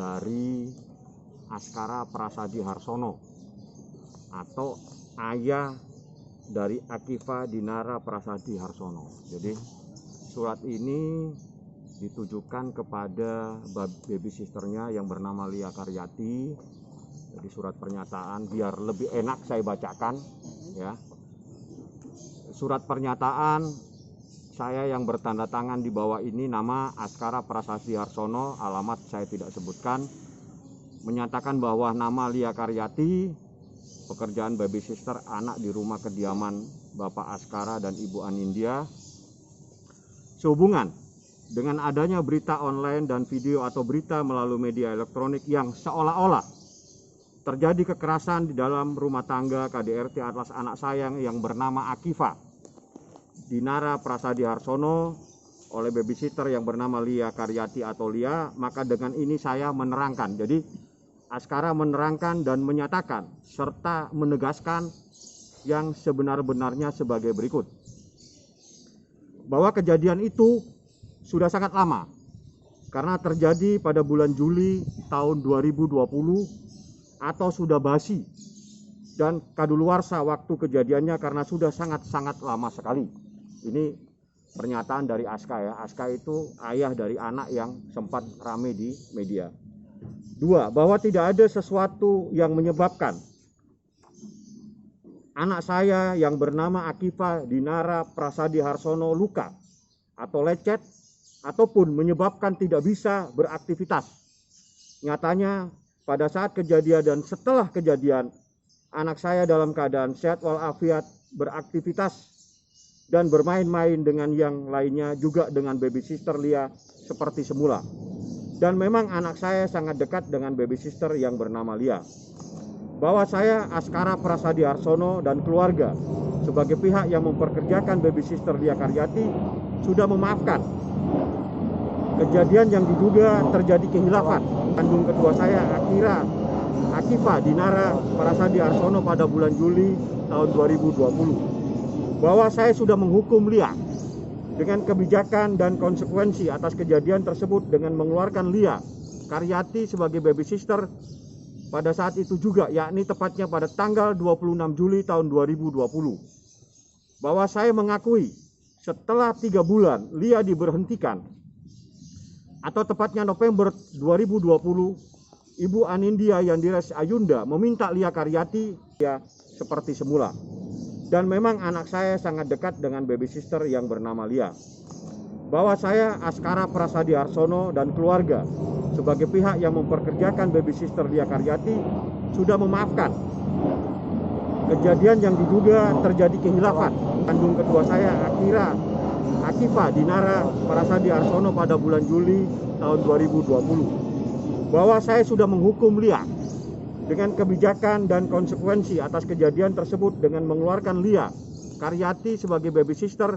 dari Askara Prasadi Harsono atau ayah dari Akifa Dinara Prasadi Harsono. Jadi surat ini ditujukan kepada baby sisternya yang bernama Lia Karyati. Jadi surat pernyataan, biar lebih enak saya bacakan ya. Surat pernyataan saya yang bertanda tangan di bawah ini, nama Askara Prasadi Harsono, alamat saya tidak sebutkan, menyatakan bahwa nama Lia Karyati, pekerjaan baby sister, anak di rumah kediaman Bapak Askara dan Ibu Anindya, sehubungan dengan adanya berita online dan video atau berita melalui media elektronik yang seolah-olah terjadi kekerasan di dalam rumah tangga KDRT atas anak saya yang bernama Akifa Dinara Prasadi Harsono oleh babysitter yang bernama Lia Karyati atau Lia, maka dengan ini saya menerangkan. Jadi Askara menerangkan dan menyatakan serta menegaskan yang sebenar-benarnya sebagai berikut. Bahwa kejadian itu sudah sangat lama karena terjadi pada bulan Juli tahun 2020 atau sudah basi dan kadaluarsa waktu kejadiannya karena sudah sangat-sangat lama sekali. Ini pernyataan dari Aska ya. Aska itu ayah dari anak yang sempat rame di media. 2, bahwa tidak ada sesuatu yang menyebabkan anak saya yang bernama Akifa Dinara Prasadi Harsono luka atau lecet ataupun menyebabkan tidak bisa beraktivitas. Nyatanya pada saat kejadian dan setelah kejadian, anak saya dalam keadaan sehat walafiat, beraktivitas dan bermain-main dengan yang lainnya, juga dengan baby sister Lia seperti semula. Dan memang anak saya sangat dekat dengan baby sister yang bernama Lia. Bahwa saya Askara Prasadi Harsono dan keluarga sebagai pihak yang memperkerjakan baby sister Lia Karyati sudah memaafkan kejadian yang diduga terjadi kehilafan kandung kedua saya Akifa Dinara Prasadi Harsono pada bulan Juli tahun 2020. Bahwa saya sudah menghukum Lia dengan kebijakan dan konsekuensi atas kejadian tersebut dengan mengeluarkan Lia Karyati sebagai baby sister pada saat itu juga, yakni tepatnya pada tanggal 26 Juli tahun 2020. Bahwa saya mengakui setelah 3 bulan Lia diberhentikan atau tepatnya November 2020, Ibu Anindya Yandires Ayunda meminta Lia Karyati ya seperti semula. Dan memang anak saya sangat dekat dengan baby sister yang bernama Lia. Bahwa saya Askara Prasadi Harsono dan keluarga sebagai pihak yang memperkerjakan baby sister Lia Karyati sudah memaafkan kejadian yang diduga terjadi kehilafan kandung kedua saya Akifa Dinara Prasadi Harsono pada bulan Juli tahun 2020. Bahwa saya sudah menghukum Lia dengan kebijakan dan konsekuensi atas kejadian tersebut dengan mengeluarkan Lia Karyati sebagai baby sister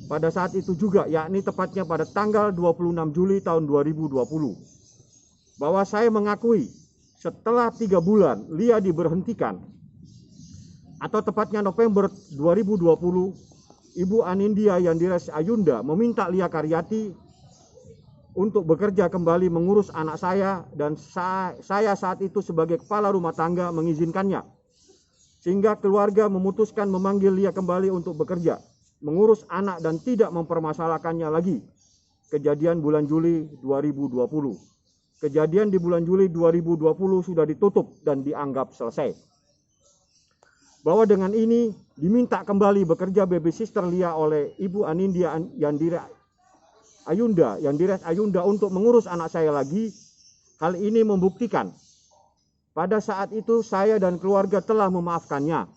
pada saat itu juga, yakni tepatnya pada tanggal 26 Juli tahun 2020. Bahwa saya mengakui setelah 3 bulan Lia diberhentikan atau tepatnya November 2020, Ibu Anindya Yandires Ayunda meminta Lia Karyati untuk bekerja kembali mengurus anak saya, dan saya saat itu sebagai kepala rumah tangga mengizinkannya. Sehingga keluarga memutuskan memanggil Lia kembali untuk bekerja, mengurus anak dan tidak mempermasalahkannya lagi. Kejadian bulan Juli 2020. Kejadian di bulan Juli 2020 sudah ditutup dan dianggap selesai. Bahwa dengan ini diminta kembali bekerja baby sister Lia oleh Ibu Anindya Yandires Ayunda untuk mengurus anak saya lagi. Hal ini membuktikan pada saat itu saya dan keluarga telah memaafkannya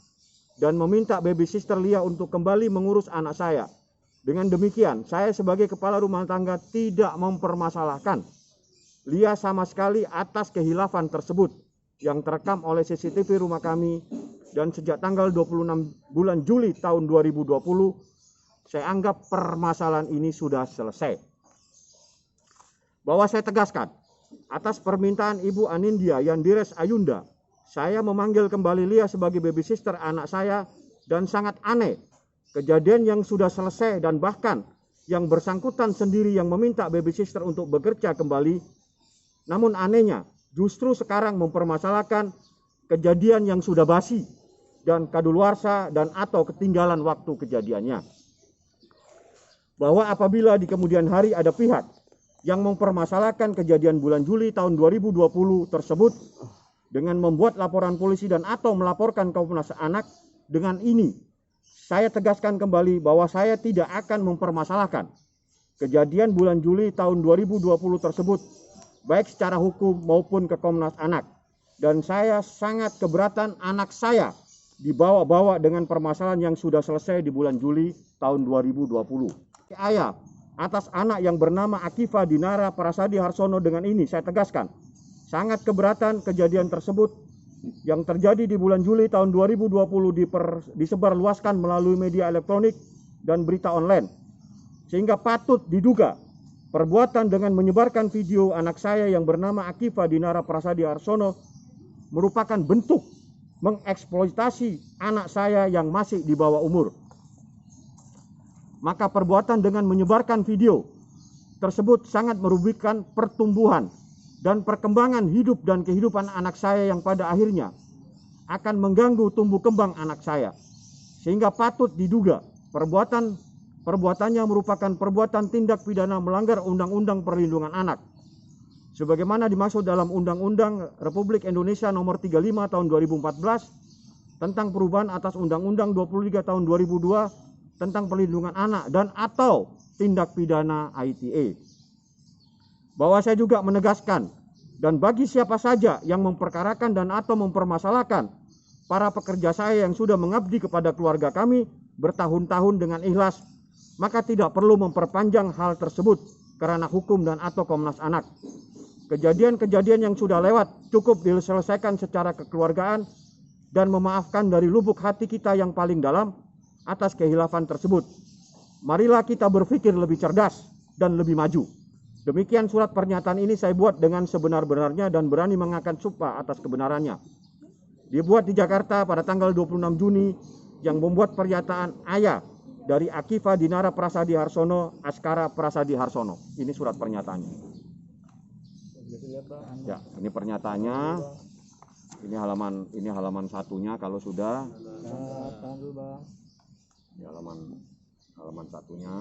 dan meminta baby sister Lia untuk kembali mengurus anak saya. Dengan demikian, saya sebagai kepala rumah tangga tidak mempermasalahkan Lia sama sekali atas kehilafan tersebut yang terekam oleh CCTV rumah kami, dan sejak tanggal 26 bulan Juli tahun 2020 saya anggap permasalahan ini sudah selesai. Bahwa saya tegaskan, atas permintaan Ibu Anindya Yandires Ayunda, saya memanggil kembali Lia sebagai baby sister anak saya, dan sangat aneh, kejadian yang sudah selesai dan bahkan yang bersangkutan sendiri yang meminta baby sister untuk bekerja kembali Namun anehnya, justru sekarang mempermasalahkan kejadian yang sudah basi dan kadaluarsa dan atau ketinggalan waktu kejadiannya. Bahwa apabila di kemudian hari ada pihak yang mempermasalahkan kejadian bulan Juli tahun 2020 tersebut dengan membuat laporan polisi dan atau melaporkan Komnas Anak, dengan ini saya tegaskan kembali bahwa saya tidak akan mempermasalahkan kejadian bulan Juli tahun 2020 tersebut baik secara hukum maupun ke Komnas Anak. Dan saya sangat keberatan anak saya dibawa-bawa dengan permasalahan yang sudah selesai di bulan Juli tahun 2020. Ayah atas anak yang bernama Akifa Dinara Prasadi Harsono, dengan ini saya tegaskan sangat keberatan kejadian tersebut yang terjadi di bulan Juli tahun 2020 disebarluaskan melalui media elektronik dan berita online, sehingga patut diduga perbuatan dengan menyebarkan video anak saya yang bernama Akifa Dinara Prasadi Harsono merupakan bentuk mengeksploitasi anak saya yang masih di bawah umur. Maka perbuatan dengan menyebarkan video tersebut sangat merugikan pertumbuhan dan perkembangan hidup dan kehidupan anak saya yang pada akhirnya akan mengganggu tumbuh kembang anak saya. Sehingga patut diduga perbuatannya merupakan perbuatan tindak pidana melanggar Undang-Undang Perlindungan Anak, sebagaimana dimaksud dalam Undang-Undang Republik Indonesia Nomor 35 Tahun 2014 tentang perubahan atas Undang-Undang 23 Tahun 2002 tentang perlindungan anak dan atau tindak pidana ITE. Bahwa saya juga menegaskan, dan bagi siapa saja yang memperkarakan dan atau mempermasalahkan para pekerja saya yang sudah mengabdi kepada keluarga kami bertahun-tahun dengan ikhlas, maka tidak perlu memperpanjang hal tersebut karena hukum dan atau Komnas Anak. Kejadian-kejadian yang sudah lewat cukup diselesaikan secara kekeluargaan dan memaafkan dari lubuk hati kita yang paling dalam atas kehilafan tersebut. Marilah kita berpikir lebih cerdas dan lebih maju. Demikian surat pernyataan ini saya buat dengan sebenar-benarnya dan berani mengangkat sumpah atas kebenarannya. Dibuat di Jakarta pada tanggal 26 Juni yang membuat pernyataan ayah dari Akifa Dinara Prasadi Harsono, Askara Prasadi Harsono. Ini surat pernyataannya. Ya, ini pernyataannya. Ini halaman satunya kalau sudah. Ini halaman satunya.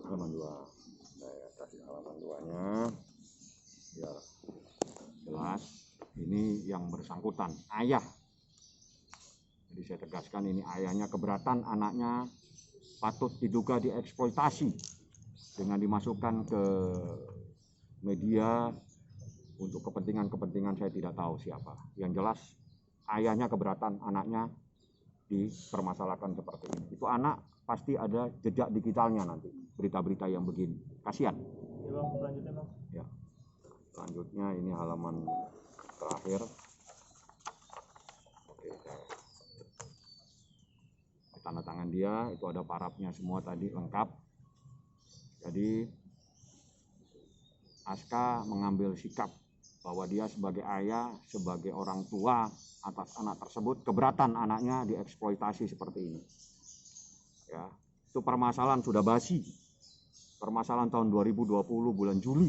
Halaman 2. Saya kasih halaman 2-nya. Biar jelas. Ini yang bersangkutan, ayah. Jadi saya tegaskan ini ayahnya keberatan anaknya patut diduga dieksploitasi dengan dimasukkan ke media untuk kepentingan-kepentingan saya tidak tahu siapa. Yang jelas ayahnya keberatan anaknya dipermasalahkan seperti ini. Itu anak pasti ada jejak digitalnya nanti, berita-berita yang begini. Kasihan. Ya. Selanjutnya ini halaman terakhir. Oke, tanda tangan dia, itu ada parafnya semua tadi lengkap. Jadi Aska mengambil sikap bahwa dia sebagai ayah, sebagai orang tua atas anak tersebut, keberatan anaknya dieksploitasi seperti ini. Ya, itu permasalahan sudah basi. Permasalahan tahun 2020 bulan Juli.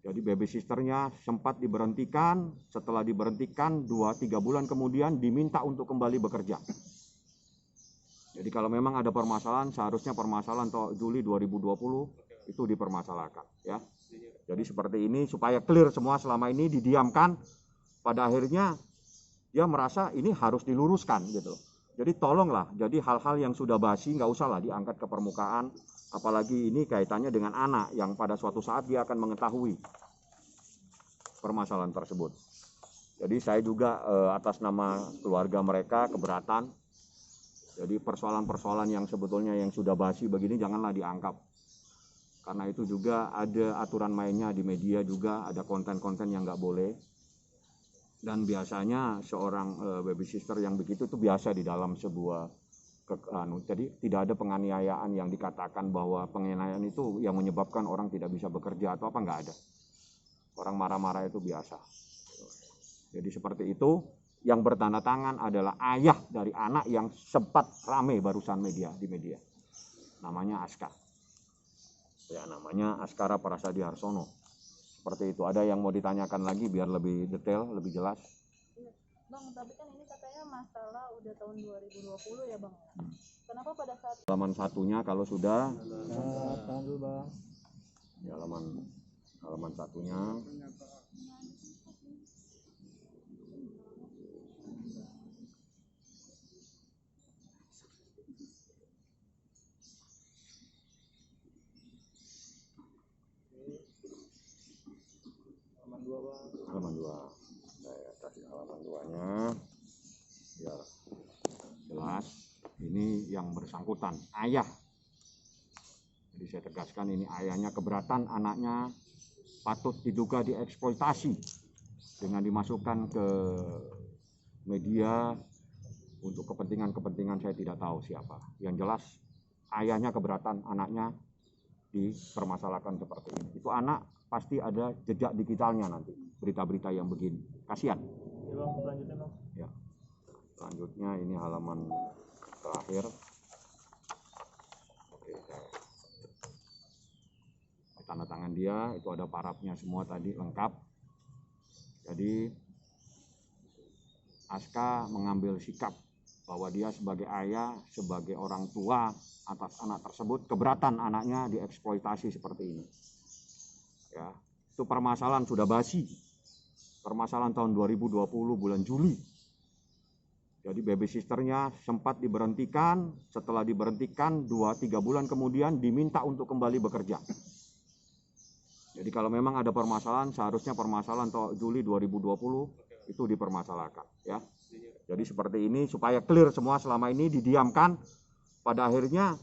Jadi baby sisternya sempat diberhentikan, setelah diberhentikan 2-3 bulan kemudian diminta untuk kembali bekerja. Jadi kalau memang ada permasalahan, seharusnya permasalahan Juli 2020 itu dipermasalahkan, ya. Jadi seperti ini supaya clear semua, selama ini didiamkan, pada akhirnya dia merasa ini harus diluruskan gitu. Jadi tolonglah, jadi hal-hal yang sudah basi nggak usah lah diangkat ke permukaan, apalagi ini kaitannya dengan anak yang pada suatu saat dia akan mengetahui permasalahan tersebut. Jadi saya juga atas nama keluarga mereka keberatan. Jadi persoalan-persoalan yang sebetulnya yang sudah basi begini janganlah dianggap. Karena itu juga ada aturan mainnya di media juga, ada konten-konten yang nggak boleh. Dan biasanya seorang baby sister yang begitu itu biasa di dalam sebuah jadi tidak ada penganiayaan yang dikatakan bahwa penganiayaan itu yang menyebabkan orang tidak bisa bekerja atau apa, nggak ada. Orang marah-marah itu biasa. Jadi seperti itu. Yang bertanda tangan adalah ayah dari anak yang sempat rame barusan di media. Namanya Aska. Ya, namanya Askara Parasadi Harsono. Seperti itu. Ada yang mau ditanyakan lagi biar lebih detail, lebih jelas? Bang, tapi kan ini katanya masalah udah tahun 2020 ya, Bang. Kenapa pada saat Halaman satunya kalau sudah Tahan dulu, Bang. ya, halaman satunya. Halaman 2, Bang. Halaman 2. Saya kasih halaman 2-nya. Biar jelas. Ini yang bersangkutan, ayah. Jadi saya tegaskan ini ayahnya keberatan anaknya patut diduga dieksploitasi dengan dimasukkan ke media untuk kepentingan-kepentingan saya tidak tahu siapa. Yang jelas ayahnya keberatan anaknya dipermasalahkan seperti ini. Itu anak pasti ada jejak digitalnya nanti, berita-berita yang begini. Kasihan. Ya, Bang, selanjutnya, Bang. Ya. Selanjutnya ini halaman terakhir. Oke, tanda tangan dia, itu ada parafnya semua tadi lengkap. Jadi Aska mengambil sikap bahwa dia sebagai ayah, sebagai orang tua atas anak tersebut, keberatan anaknya dieksploitasi seperti ini. Ya, itu permasalahan sudah basi. Permasalahan tahun 2020 bulan Juli. Jadi baby sisternya sempat diberhentikan, setelah diberhentikan 2-3 bulan kemudian diminta untuk kembali bekerja. Jadi kalau memang ada permasalahan, seharusnya permasalahan Juli 2020 itu dipermasalahkan, ya. Jadi seperti ini supaya clear semua, selama ini didiamkan, pada akhirnya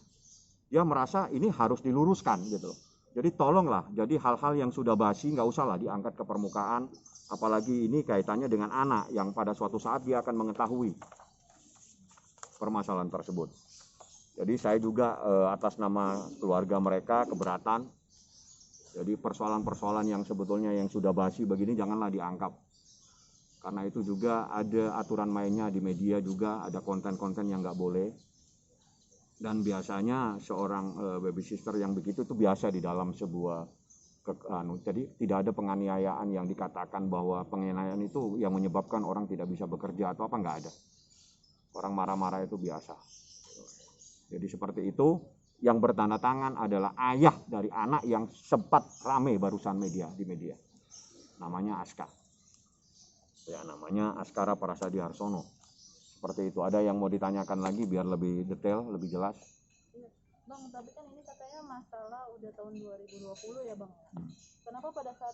dia merasa ini harus diluruskan gitu. Jadi tolonglah, jadi hal-hal yang sudah basi nggak usah lah diangkat ke permukaan, apalagi ini kaitannya dengan anak yang pada suatu saat dia akan mengetahui permasalahan tersebut. Jadi saya juga atas nama keluarga mereka keberatan. Jadi persoalan-persoalan yang sebetulnya yang sudah basi begini janganlah dianggap. Karena itu juga ada aturan mainnya di media juga, ada konten-konten yang nggak boleh. Dan biasanya seorang baby sister yang begitu itu biasa di dalam sebuah jadi tidak ada penganiayaan yang dikatakan bahwa penganiayaan itu yang menyebabkan orang tidak bisa bekerja atau apa, nggak ada. Orang marah-marah itu biasa. Jadi seperti itu. Yang bertanda tangan adalah ayah dari anak yang sempat rame barusan di media. Namanya Aska. Ya, namanya Askara Parasadi Harsono. Seperti itu. Ada yang mau ditanyakan lagi biar lebih detail, lebih jelas? Bang, tapi kan ini katanya masalah udah tahun 2020 ya, Bang. Kenapa pada saat